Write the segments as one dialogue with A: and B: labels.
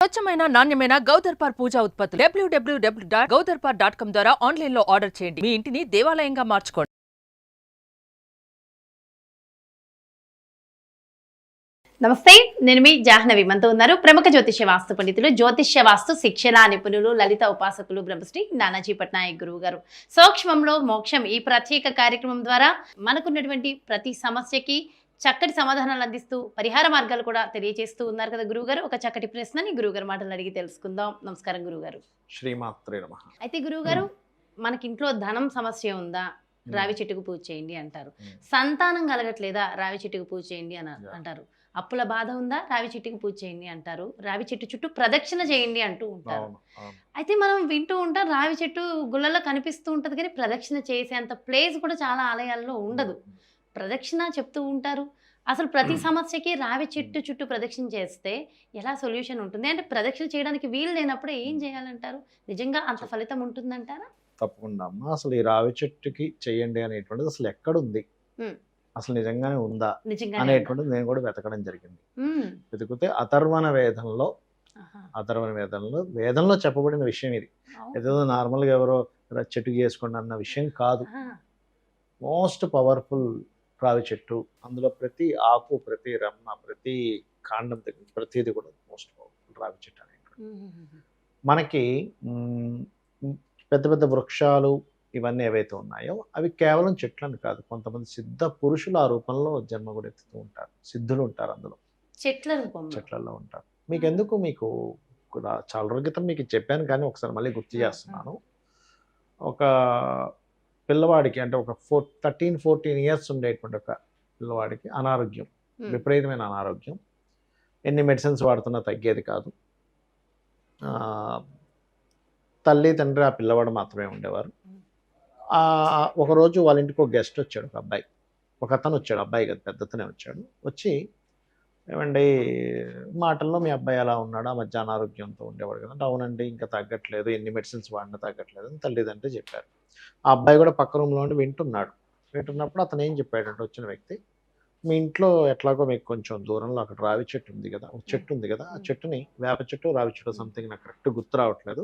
A: స్వచ్ఛమైన నాణ్యమైన గౌదర్పార్ పూజా ఉత్పత్తులు www.gaudarpar.com ద్వారా ఆన్లైన్ లో ఆర్డర్ చేయండి. మీ ఇంటిని దేవాలయంగా మార్చుకోండి.
B: నమస్తే, నేను మీ జాహ్నవి. మనతో ఉన్నారు ప్రముఖ జ్యోతిష్య వాస్తు పండితులు, జ్యోతిష్య వాస్తు శిక్షణ నిపుణులు, లలిత ఉపాసకులు బ్రహ్మశ్రీ నానాజీ పట్నాయక్ గురువు గారు. సూక్ష్మంలో మోక్షం ఈ ప్రత్యేక కార్యక్రమం ద్వారా మనకున్నటువంటి ప్రతి సమస్యకి చక్కటి సమాధానాలు అందిస్తూ పరిహార మార్గాలు కూడా తెలియజేస్తూ ఉన్నారు కదా గురువుగారు. ఒక చక్కటి ప్రశ్నని గురువుగారు మాటలు అడిగి తెలుసుకుందాం. నమస్కారం గురువుగారు.
C: శ్రీమాత్రే నమః.
B: అయితే గురువుగారు, మనకి ఇంట్లో ధనం సమస్య ఉందా, రావి చెట్టుకు పూజ చేయండి అంటారు. సంతానం కలగట్లేదా, రావి చెట్టుకు పూజ చేయండి అని అంటారు. అప్పుల బాధ ఉందా, రావి చెట్టుకి పూజ చేయండి అంటారు. రావి చెట్టు చుట్టూ ప్రదక్షిణ చేయండి అంటూ ఉంటారు. అయితే మనం వింటూ ఉంటాం, రావి చెట్టు గుళ్ళలో కనిపిస్తూ ఉంటది కానీ ప్రదక్షిణ చేసేంత ప్లేస్ కూడా చాలా ఆలయాల్లో ఉండదు. ప్రదక్షిణ చెప్తూ ఉంటారు. అసలు ప్రతి సమస్యకి రావి చెట్టు చుట్టూ ప్రదక్షిణ చేస్తే ఎలా సొల్యూషన్ ఉంటుంది? అంటే ప్రదక్షిణ చేయడానికి వీలు లేనప్పుడు ఏం చేయాలంటారు? నిజంగా అంత ఫలితం ఉంటుందంటారా?
C: తప్పకుండా అమ్మా. అసలు ఈ రావి చెట్టుకి చెయ్యండి అనేటువంటిది అసలు ఎక్కడుంది, అసలు నిజంగానే ఉందా అనేటువంటిది నేను కూడా వెతకడం జరిగింది. వెతికితే అథర్వణ వేదంలో చెప్పబడిన విషయం ఇది. ఏదో నార్మల్గా ఎవరో చెట్టుకి వేసుకోండి అన్న విషయం కాదు. మోస్ట్ పవర్ఫుల్ రావి చెట్టు. అందులో ప్రతి ఆకు, ప్రతి రమ్మ, ప్రతి కాండం దగ్గర ప్రతిది కూడా మోస్ట్ పవర్ఫుల్ రావి చెట్టు అనేటువంటి. మనకి పెద్ద పెద్ద వృక్షాలు ఇవన్నీ ఏవైతే ఉన్నాయో అవి కేవలం చెట్లని కాదు, కొంతమంది సిద్ధ పురుషులు ఆ రూపంలో జన్మ కూడా ఎత్తుతూ ఉంటారు. సిద్ధులు ఉంటారు అందులో, చెట్లలో ఉంటారు. మీకు కూడా చాలా రోజుల క్రితం మీకు చెప్పాను కానీ ఒకసారి మళ్ళీ గుర్తు చేస్తున్నాను. ఒక పిల్లవాడికి, అంటే ఒక 13-14 ఇయర్స్ ఉండేటువంటి ఒక పిల్లవాడికి అనారోగ్యం, విపరీతమైన అనారోగ్యం. ఎన్ని మెడిసిన్స్ వాడుతున్నా తగ్గేది కాదు. తల్లి తండ్రి ఆ పిల్లవాడు మాత్రమే ఉండేవారు. ఒకరోజు వాళ్ళ ఇంటికి ఒక గెస్ట్ వచ్చాడు, ఒక అబ్బాయి. ఒక అతను వచ్చాడు, అబ్బాయి కదా, పెద్దతనే వచ్చాడు. వచ్చి, ఏమండి మాటల్లో మీ అబ్బాయి ఎలా ఉన్నాడు, ఆ మధ్య అనారోగ్యంతో ఉండేవాడు కదా. అవునండి, ఇంకా తగ్గట్లేదు, ఎన్ని మెడిసిన్స్ వాడినా తగ్గట్లేదు అని తల్లిదండ్రులు చెప్పారు. ఆ అబ్బాయి కూడా పక్క రూమ్లో ఉండి వింటున్నప్పుడు అతను ఏం చెప్పాడంటే, వచ్చిన వ్యక్తి, మీ ఇంట్లో ఎట్లాగో మీకు కొంచెం దూరంలో అక్కడ రావి చెట్టు ఉంది కదా, ఒక చెట్టు ఉంది కదా, ఆ చెట్టుని, వేప చెట్టు రావి చెట్టు సంథింగ్ నాకు కరెక్ట్ గుర్తు రావట్లేదు,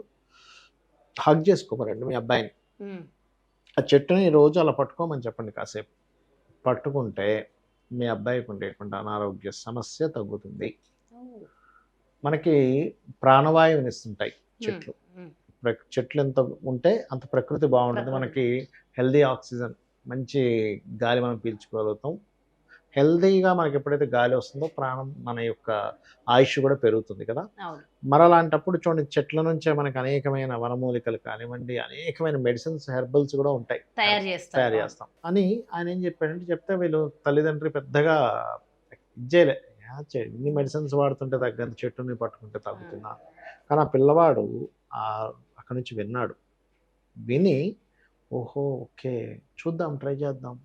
C: హగ్ చేసుకోమరండి మీ అబ్బాయిని. ఆ చెట్టుని రోజు అలా పట్టుకోమని చెప్పండి. కాసేపు పట్టుకుంటే మీ అబ్బాయికి ఉండేటువంటి అనారోగ్య సమస్య తగ్గుతుంది. మనకి ప్రాణవాయువుని ఇస్తుంటాయి చెట్లు. చెట్లు ఎంత ఉంటే అంత ప్రకృతి బాగుంటుంది. మనకి హెల్దీ ఆక్సిజన్, మంచి గాలి మనం పీల్చుకోగలుగుతాం. హెల్దీగా మనకి ఎప్పుడైతే గాలి వస్తుందో ప్రాణం, మన యొక్క ఆయుష్ కూడా పెరుగుతుంది కదా. మరి అలాంటప్పుడు చూడండి, చెట్ల నుంచే మనకి అనేకమైన వనమూలికలు కానివ్వండి, అనేకమైన మెడిసిన్స్, హెర్బల్స్ కూడా ఉంటాయి, తయారు చేస్తాం అని ఆయన ఏం చెప్పాడంటే, చెప్తే వీళ్ళు తల్లిదండ్రులు పెద్దగా ఇచ్చేయలే, ఇన్ని మెడిసిన్స్ వాడుతుంటే తగ్గని చెట్టుని పట్టుకుంటే తగ్గుతున్నా. కానీ ఆ పిల్లవాడు అక్కడి నుంచి విని, ఓహో ఓకే చూద్దాం, ట్రై చేద్దాం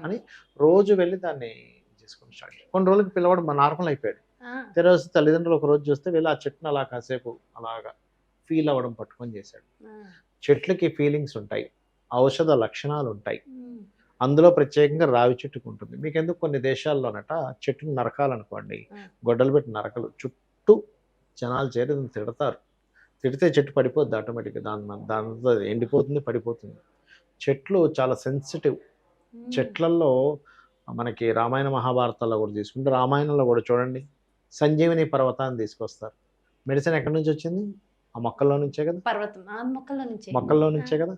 C: అని రోజు వెళ్ళి దాన్ని చేసుకుని స్టార్ట్ చేయాలి. కొన్ని రోజులకి పిల్లవాడు నార్మల్ అయిపోయాడు. తెరవసి తల్లిదండ్రులు ఒక రోజు చూస్తే వీళ్ళు ఆ చెట్టును అలా కాసేపు అలాగా ఫీల్ అవ్వడం పట్టుకొని చేశాడు. చెట్లకి ఫీలింగ్స్ ఉంటాయి, ఔషధ లక్షణాలు ఉంటాయి. అందులో ప్రత్యేకంగా రావి చెట్టుకు ఉంటుంది. మీకు ఎందుకు కొన్ని దేశాల్లోనట చెట్టును నరకాలనుకోండి, గొడ్డలు పెట్టి నరకలు, చుట్టూ జనాలు చేరి తిడతారు. తిడితే చెట్టు పడిపోద్ది ఆటోమేటిక్గా, దాంతో ఎండిపోతుంది, పడిపోతుంది. చెట్లు చాలా సెన్సిటివ్. చెట్లల్లో మనకి రామాయణ మహాభారతాల్లో కూడా తీసుకుంటే, రామాయణంలో కూడా చూడండి, సంజీవిని పర్వతాన్ని తీసుకొస్తారు. మెడిసిన్ ఎక్కడి నుంచి వచ్చింది? ఆ మొక్కల్లో నుంచే కదా, మొక్కల్లో నుంచే కదా.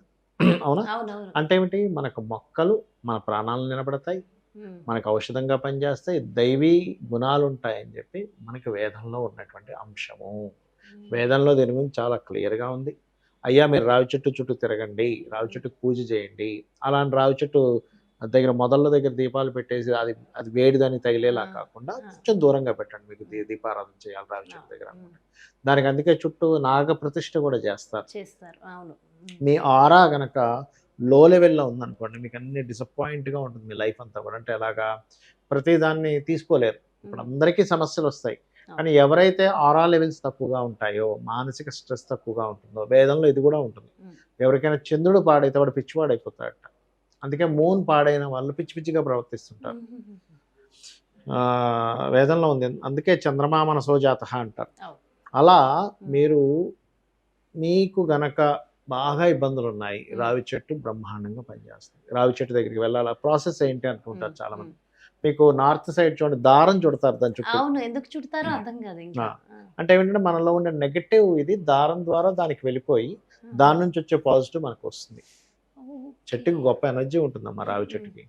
C: అవునా? అంటే ఏమిటి, మనకు మొక్కలు మన ప్రాణాలను నిలబడతాయి, మనకు ఔషధంగా పనిచేస్తాయి, దైవీ గుణాలు ఉంటాయని చెప్పి మనకి వేదంలో ఉన్నటువంటి అంశము. వేదంలో దీని గురించి చాలా క్లియర్గా ఉంది. అయ్యా మీరు రావి చెట్టు చుట్టూ తిరగండి, రావి చెట్టుకు పూజ చేయండి. అలాంటి రావి చెట్టు దగ్గర మొదళ్ళ దగ్గర దీపాలు పెట్టేసి అది వేడిదాన్ని తగిలేలా కాకుండా కొంచెం దూరంగా పెట్టండి. మీకు దీపారాధన చేయాలి రావి చెట్టు దగ్గర. దానికి అందుకే చుట్టూ నాగ ప్రతిష్ఠ కూడా చేస్తారు. మీ ఆరా గనక లో లెవెల్లో ఉందనుకోండి, మీకు అన్ని డిసప్పాయింట్గా ఉంటుంది మీ లైఫ్ అంతా కూడా. అంటే ఎలాగా, ప్రతిదాన్ని తీసుకోలేరు. ఇప్పుడు అందరికీ సమస్యలు వస్తాయి, కానీ ఎవరైతే ఆరా లెవెల్స్ తక్కువగా ఉంటాయో, మానసిక స్ట్రెస్ తక్కువగా ఉంటుందో, వేదంలో ఇది కూడా ఉంటుంది. ఎవరికైనా చంద్రుడు పాడైతే వాడు పిచ్చివాడైపోతాడట. అందుకే మూన్ పాడైన వాళ్ళు పిచ్చి పిచ్చిగా ప్రవర్తిస్తుంటారు. వేదంలో ఉంది. అందుకే చంద్రమా మనసో జాతః అంటారు. అలా మీరు మీకు గనక బాగా ఇబ్బందులు ఉన్నాయి, రావి చెట్టు బ్రహ్మాండంగా పనిచేస్తుంది. రావి చెట్టు దగ్గరికి వెళ్ళాలా, ప్రాసెస్ ఏంటి అనుకుంటారు చాలా మంది. మీకు నార్త్ సైడ్ చూడండి, దారం చుడతారు దాని చుట్టూ.
B: అవును, ఎందుకు చుడతారో అర్థం కాదు ఇంకా.
C: అంటే ఏంటంటే మనలో ఉండే నెగటివ్ ఇది దారం ద్వారా దానికి వెళ్ళిపోయి దాని నుంచి వచ్చే పాజిటివ్ మనకు వస్తుంది. చెట్టుకి గొప్ప ఎనర్జీ ఉంటుందమ్మా రావి చెట్టుకి.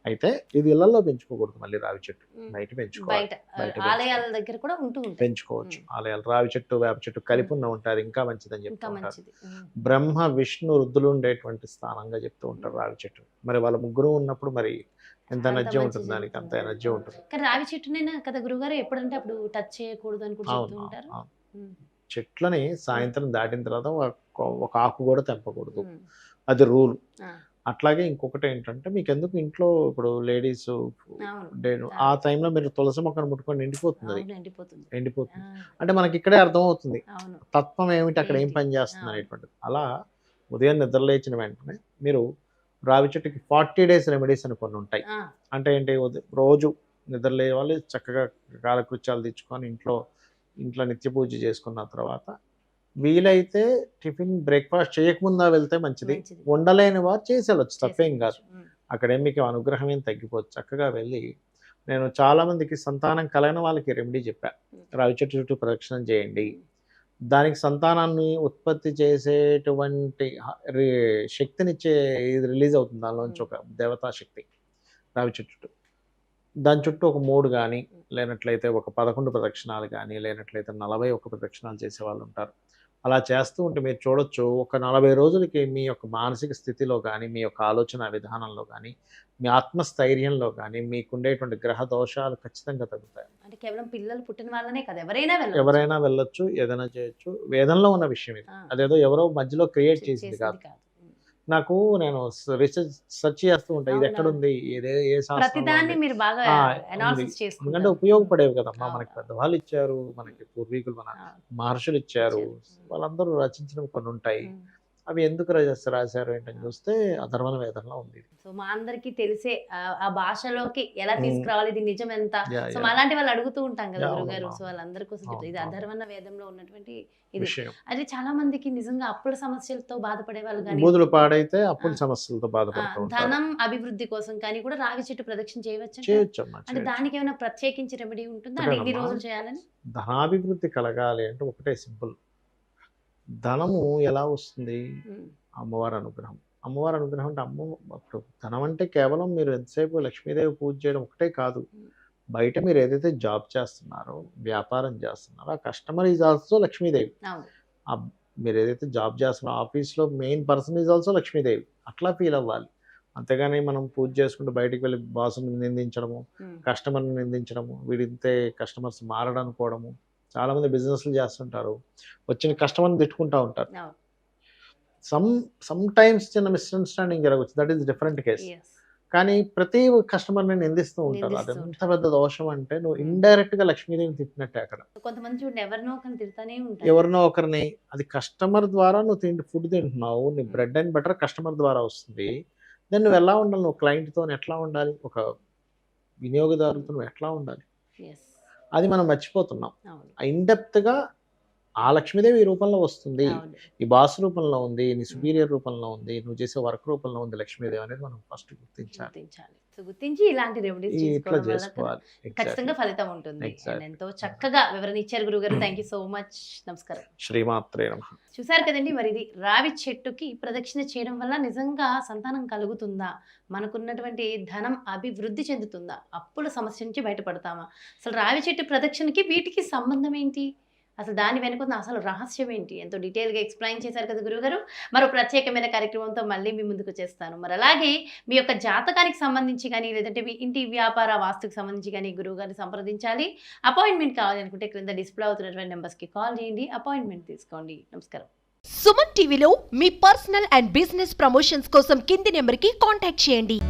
C: అయితే ఇది ఇళ్లలో పెంచుకోకూడదు, మళ్ళీ రావి చెట్టు బయట పెంచుకోవాలి.
B: బయట ఆలయాల దగ్గర కూడా
C: పెంచుకోవచ్చు. ఆలయాలు రావి చెట్టు వేప చెట్టు కలిపి ఉన్న ఉంటారు, ఇంకా మంచిదని చెప్తూ ఉంటారు.
B: మంచిది.
C: బ్రహ్మ విష్ణు రుద్రులు ఉండేటువంటి స్థానంగా చెప్తూ ఉంటారు రావి చెట్టు. మరి వాళ్ళ ముగ్గురు ఉన్నప్పుడు మరి ఎంత ఎనర్జీ ఉంటుంది, దానికి అంత ఎనర్జీ ఉంటుంది.
B: కానీ రావి చెట్టునైనా కదా గురుగారు ఎప్పుడంటే అప్పుడు టచ్ చేయకూడదు అని కూడా చెప్తూ ఉంటారు.
C: చెట్లని సాయంత్రం దాటిన తర్వాత ఒక ఆకు కూడా తెంపకూడదు, అది రూల్. అట్లాగే ఇంకొకటి ఏంటంటే, మీకు ఎందుకు ఇంట్లో ఇప్పుడు లేడీస్ ఆ టైంలో మీరు తులసి మొక్కను ముట్టుకొని ఎండిపోతుంది, ఎండిపోతుంది. అంటే మనకి ఇక్కడే అర్థం అవుతుంది తత్వం ఏమిటి, అక్కడ ఏం పని చేస్తుంది అనేటువంటిది. అలా ఉదయం నిద్రలేచిన వెంటనే మీరు రావి చెట్టుకి 40 days రెమెడీస్ అని కొన్ని ఉంటాయి. అంటే ఏంటి, రోజు నిద్రలే వాళ్ళు చక్కగా కాలకృత్యాలు తెచ్చుకొని ఇంట్లో నిత్య పూజ చేసుకున్న తర్వాత వీలైతే టిఫిన్ బ్రేక్ఫాస్ట్ చేయకముందా వెళ్తే మంచిది. వండలేని వారు చేసి వెళ్ళొచ్చు, తప్పేం కాదు. అక్కడే మీకు అనుగ్రహం ఏం తగ్గిపోవచ్చు. చక్కగా వెళ్ళి, నేను చాలా మందికి సంతానం కలగని వాళ్ళకి రెమెడీ చెప్పా, రావి చెట్టు చుట్టూ ప్రదక్షిణం చేయండి. దానికి సంతానాన్ని ఉత్పత్తి చేసేటువంటి శక్తినిచ్చే ఇది రిలీజ్ అవుతుంది, దానిలోంచి ఒక దేవతా శక్తి రావి చెట్టు. దాని చుట్టూ ఒక 3 కానీ లేనట్లయితే ఒక 11 ప్రదక్షిణాలు కానీ లేనట్లయితే 41 ప్రదక్షిణాలు చేసే వాళ్ళు ఉంటారు. అలా చేస్తూ ఉంటే మీరు చూడొచ్చు, ఒక 40 రోజులకి మీ యొక్క మానసిక స్థితిలో కానీ, మీ యొక్క ఆలోచన విధానంలో కానీ, మీ ఆత్మస్థైర్యంలో కానీ మీకుండేటువంటి గ్రహ దోషాలు ఖచ్చితంగా తగ్గుతాయి.
B: అంటే కేవలం పిల్లలు పుట్టిన వాళ్ళనే కదా, ఎవరైనా
C: వెళ్ళొచ్చు, ఏదైనా చేయొచ్చు. వేదంలో ఉన్న విషయం ఇది, అదేదో ఎవరో మధ్యలో క్రియేట్ చేసింది కాదు. నాకు నేను రీసెర్చ్ సెర్చ్ చేస్తూ ఉంటాను, ఇది ఎక్కడుంది, ఏ ఎందుకంటే ఉపయోగపడేవి కదమ్మా. మనకి పెద్దవాళ్ళు ఇచ్చారు, మనకి పూర్వీకులు మన మహర్షులు ఇచ్చారు, వాళ్ళందరూ రచించినవి కొన్ని ఉంటాయి. అవి ఎందుకు రాశారు ఏంటని చూస్తే అధర్వణ వేదంలో ఉంది.
B: సో మా అందరికి తెలిసే ఆ భాషలోకి ఎలా తీసుకురావాలి, ఇది నిజం ఎంత, సో అలాంటి వాళ్ళు అడుగుతూ ఉంటాం కదా గురుగారు. సో వాళ్ళందరి కోసం ఇది అధర్వణ వేదంలో ఉన్నటువంటి ఇది. అది చాలా మందికి నిజంగా అప్పుల సమస్యలతో బాధపడే వాళ్ళు కానీ,
C: బూదులు పాడైతే అప్పుల సమస్యలతో బాధపడుతూ
B: ధనం అభివృద్ధి కోసం కానీ కూడా రావి చెట్టు ప్రదక్షిణ చేయవచ్చు. అంటే దానికి ఏమైనా ప్రత్యేకించి రెమెడీ ఉంటుందా, ఎన్ని రోజులు చేయాలని?
C: ధనాభివృద్ధి కలగాలి అంటే ఒకటే సింపుల్, ధనము ఎలా వస్తుంది, అమ్మవారి అనుగ్రహం. అమ్మవారి అనుగ్రహం అంటే అప్పుడు ధనం అంటే కేవలం మీరు ఎంతసేపు లక్ష్మీదేవి పూజ చేయడం ఒకటే కాదు. బయట మీరు ఏదైతే జాబ్ చేస్తున్నారో, వ్యాపారం చేస్తున్నారో, ఆ కస్టమర్ ఈజ్ ఆల్సో లక్ష్మీదేవి. మీరు ఏదైతే జాబ్ చేస్తున్నారో ఆఫీస్లో main person is also Lakshmidevi. అట్లా ఫీల్ అవ్వాలి. అంతేగాని మనం పూజ చేసుకుంటూ బయటికి వెళ్ళి బాసుని నిందించడము, కస్టమర్ని నిందించడము, వీడింతే కస్టమర్స్ మారడం అనుకోవడము. చాలా మంది బిజినెస్లు చేస్తుంటారు, వచ్చిన కస్టమర్ని తిట్టుకుంటూ ఉంటారు. సమ్ టైమ్స్ చిన్న మిస్అండర్స్టాండింగ్ జరగవచ్చు, దట్ ఈస్ డిఫరెంట్ కేస్. కానీ ప్రతి కస్టమర్ని నిందిస్తూ ఉంటారు. అది ఎంత పెద్ద దోషం అంటే నువ్వు ఇండైరెక్ట్ గా లక్ష్మీదేవిని తిట్టినట్టే. అక్కడ
B: కొంతమంది
C: ఎవరినో ఒకరిని, అది కస్టమర్ ద్వారా నువ్వు ఫుడ్ తింటున్నావు, నీ బ్రెడ్ అండ్ బటర్ కస్టమర్ ద్వారా వస్తుంది. దెన్ నువ్వు ఎలా ఉండాలి, నువ్వు క్లయింట్తో ఎట్లా ఉండాలి, ఒక వినియోగదారులతో నువ్వు ఎట్లా ఉండాలి, అది మనం మర్చిపోతున్నాం. ఇన్డెప్త్గా ఆ లక్ష్మీదేవి ఈ రూపంలో వస్తుంది, ఈ బాస్ రూపంలో ఉంది, నీ సుపీరియర్ రూపంలో ఉంది, నువ్వు చేసే వర్క్ రూపంలో ఉంది లక్ష్మీదేవి అనేది మనం ఫస్ట్ గుర్తించాలి.
B: సో గుర్తించి ఇలాంటి రెమెడీస్ చేసుకోవాలి, ఖచ్చితంగా ఫలితం ఉంటుంది. ఎంతో చక్కగా వివరణ ఇచ్చారు గురుగారు. Thank you so much. నమస్కారం.
C: శ్రీమాత్రే నమః.
B: చూసారు కదండి, మరి ఇది రావి చెట్టుకి ప్రదక్షిణ చేయడం వల్ల నిజంగా సంతానం కలుగుతుందా, మనకున్నటువంటి ధనం అభివృద్ధి చెందుతుందా, అప్పుల సమస్య నుంచి బయటపడతామా, అసలు రావి చెట్టు ప్రదక్షిణకి వీటికి సంబంధం ఏంటి, అసలు దాని వెనుకున్న అసలు రహస్యం ఏంటి, ఎంతో డీటెయిల్గా ఎక్స్ప్లెయిన్ చేశారు కదా గురుగారు. మరో ప్రత్యేకమైన కార్యక్రమంతో మళ్ళీ మీ ముందుకు చేస్తాను. మరి అలాగే మీ యొక్క జాతకానికి సంబంధించి కానీ, లేదంటే మీ ఇంటి వ్యాపార వాస్తుకు సంబంధించి కానీ గురువుగారిని సంప్రదించాలి, అపాయింట్మెంట్ కావాలి అనుకుంటే క్రింద డిస్ప్లే అవుతున్నటువంటి నెంబర్స్కి కాల్ చేయండి, అపాయింట్మెంట్ తీసుకోండి. నమస్కారం.
D: సుమన్ టీవీలో మీ పర్సనల్ అండ్ బిజినెస్ ప్రమోషన్స్ కోసం కింది నెంబర్కి కాంటాక్ట్ చేయండి.